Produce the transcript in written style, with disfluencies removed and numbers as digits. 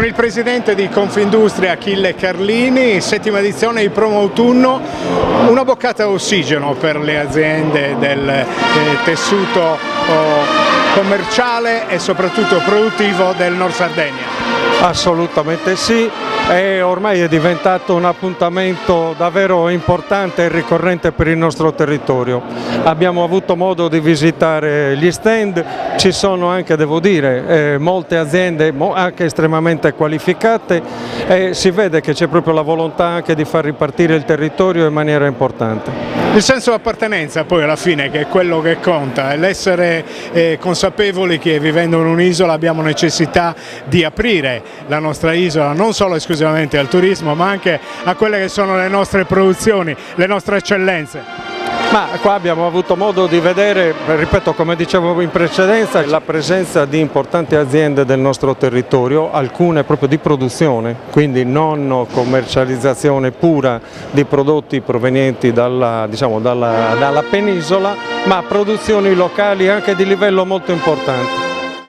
Con il presidente di Confindustria Achille Carlini, settima edizione di Promo Autunno, una boccata d'ossigeno per le aziende del tessuto commerciale e soprattutto produttivo del Nord Sardegna. Assolutamente sì, e ormai è diventato un appuntamento davvero importante e ricorrente per il nostro territorio. Abbiamo avuto modo di visitare gli stand, ci sono anche, devo dire, molte aziende anche estremamente qualificate e si vede che c'è proprio la volontà anche di far ripartire il territorio in maniera importante. Il senso di appartenenza poi alla fine, che è quello che conta, è l'essere consapevoli che vivendo in un'isola abbiamo necessità di aprire la nostra isola non solo esclusivamente al turismo, ma anche a quelle che sono le nostre produzioni, le nostre eccellenze. Ma qua abbiamo avuto modo di vedere, ripeto, come dicevo in precedenza, la presenza di importanti aziende del nostro territorio, alcune proprio di produzione, quindi non commercializzazione pura di prodotti provenienti dalla penisola, ma produzioni locali anche di livello molto importante.